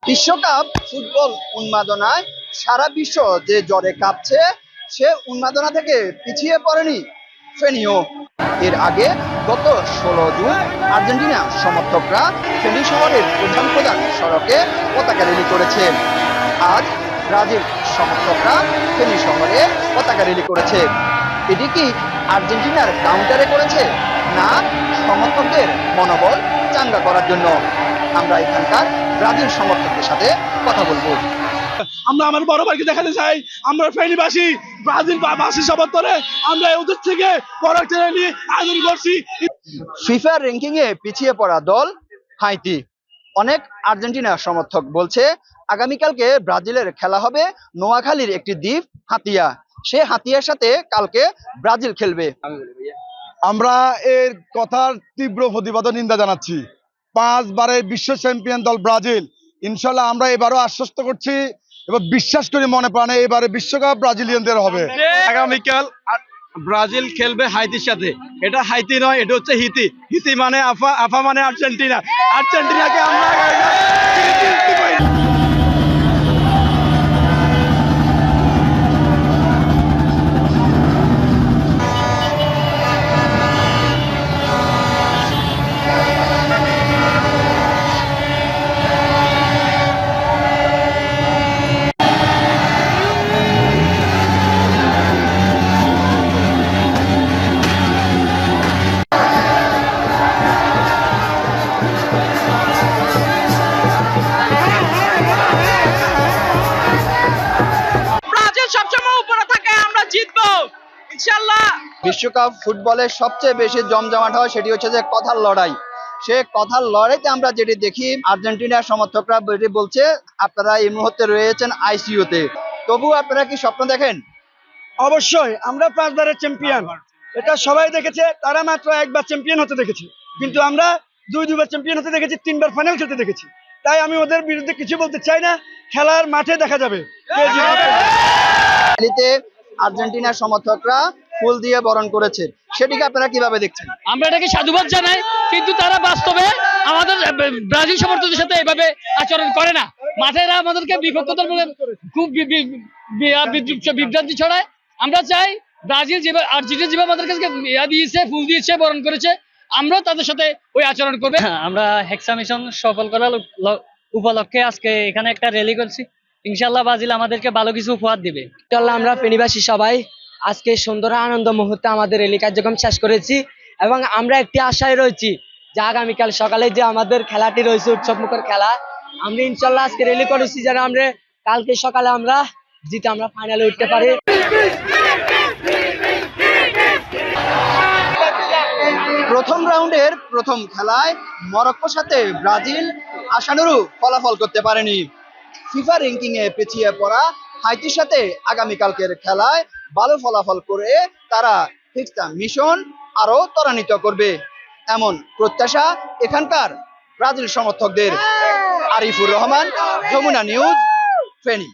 বিশ্বকাপ ফুটবল উন্মাদনায় সারা বিশ্ব যে জ্বরে কাঁপছে, সে উন্মাদনা থেকে পিছিয়ে পড়েনি ফেনীও। এর আগে গত 16 জুন আর্জেন্টিনা সমর্থকরা ফেনী শহরের প্রধান প্রধান সড়কে পতাকা র্যালি করেছে। আজ ব্রাজিল সমর্থকরা ফেনী শহরে পতাকা র্যালি করেছে। এটি কি আর্জেন্টিনার কাউন্টারে করেছে, না সমর্থকদের মনোবল চাঙ্গা করার জন্য? আমরা এখানকার ব্রাজিল সমর্থকদের সাথে কথা বলবো। আমরা আমার বড় ভাইকে দেখাতে চাই, আমরা ফেনীবাসী ব্রাজিল বাসী সমর্থনে আমরা ওদের থেকে বড় একটা র্যালি আয়োজন করছি। ফিফা র্যাঙ্কিং এ পিছিয়ে পড়া দল হাইতি। অনেক আর্জেন্টিনা সমর্থক বলছে আগামীকালকে ব্রাজিলের খেলা হবে নোয়াখালীর একটি দ্বীপ হাতিয়া। সে হাতিয়ার সাথে কালকে ব্রাজিল খেলবে। আমরা এর কথার তীব্র প্রতিবাদ ও নিন্দা জানাচ্ছি। 5 বারের বিশ্ব চ্যাম্পিয়ন দল ব্রাজিল, ইনশাল্লাহ আমরা এবারও আশ্বস্ত করছি এবং বিশ্বাস করি মনে প্রাণে এবারে বিশ্বকাপ ব্রাজিলিয়ানদের হবে। আগামীকাল ব্রাজিল খেলবে হাইতির সাথে। এটা হাইতি নয়, এটা হচ্ছে হিতি। হিতি মানে আফা, আফা মানে আর্জেন্টিনা। আর্জেন্টিনাকে আমরা সবসময় উপরে থাকে, আমরা জিতবো ইনশাআল্লাহ। বিশ্বকাপ ফুটবলের সবচেয়ে বেশি জমজমাট হয় সেটি হচ্ছে যে কথার লড়াই। সে কথার লড়াইতে আমরা যেটি দেখি, আর্জেন্টিনার সমর্থকরা যেটি বলছে আপনারা এই মুহূর্তে রয়েছেন আইসিইউতে, তবু আপনারা কি স্বপ্ন দেখেন? অবশ্যই আমরা 5 বারের চ্যাম্পিয়ন, এটা সবাই দেখেছে। তারা মাত্র 1 বার চ্যাম্পিয়ন হতে দেখেছে, কিন্তু আমরা 2 বার চ্যাম্পিয়ন হতে দেখেছি, 3 বার ফাইনাল খেলতে দেখেছি। তাই আমি ওদের বিরুদ্ধে কিছু বলতে চাই না, খেলার মাঠে দেখা যাবে। আর্জেন্টিনার সমর্থকরা ফুল দিয়ে বরণ করেছে, সেটিকে আপনারা কিভাবে দেখছেন? আমরা এটাকে সাধুবাদ জানাই, কিন্তু তারা বাস্তবে আমাদের ব্রাজিল সমর্থকদের সাথে এভাবে আচরণ করে না। মাঠে এরা আমাদেরকে বিপক্ষতার খুব বিভ্রান্তি ছড়ায়। আমরা চাই ব্রাজিল যেভাবে আর্জেন্টিনা যেভাবে আমাদের কাছে দিয়েছে, ফুল দিয়েছে, বরণ করেছে, আমরা তাদের সাথে ওই আচরণ করবে। আমরা হেক্সা মিশন সফল করার উপলক্ষে আজকে এখানে একটা র্যালি করছি। ইনশাআল্লাহ ব্রাজিল আমাদেরকে ভালো কিছু উপহার দিবে। ইনশাআল্লাহ আমরা ফেনীবাসী সবাই আজকে সুন্দর আনন্দ মুহূর্তে আমাদের র্যালি কার্যক্রম শেষ করেছি এবং আমরা একটি আশায় রয়েছি যে আগামীকাল সকালে যে আমাদের খেলাটি রয়েছে উৎসবমুখর খেলা, আমরা ইনশাআল্লাহ আজকে র্যালি করেছি যেন আমরা কালকে সকালে আমরা জিতে আমরা ফাইনালে উঠতে পারি। প্রথম রাউন্ডের প্রথম খেলায় মরক্কোর সাথে ব্রাজিল আশানুরূপ ফলাফল করতে পারেনি। ফিফা র্যাঙ্কিং এ পিছিয়ে পড়া হাইতির সাথে আগামীকালকের খেলায় ভালো ফলাফল করে তারা ফিক্সড মিশন আরো ত্বরান্বিত করবে, এমন প্রত্যাশা এখানকার ব্রাজিল সমর্থকদের। আরিফুর রহমান, যমুনা নিউজ, ফেনী।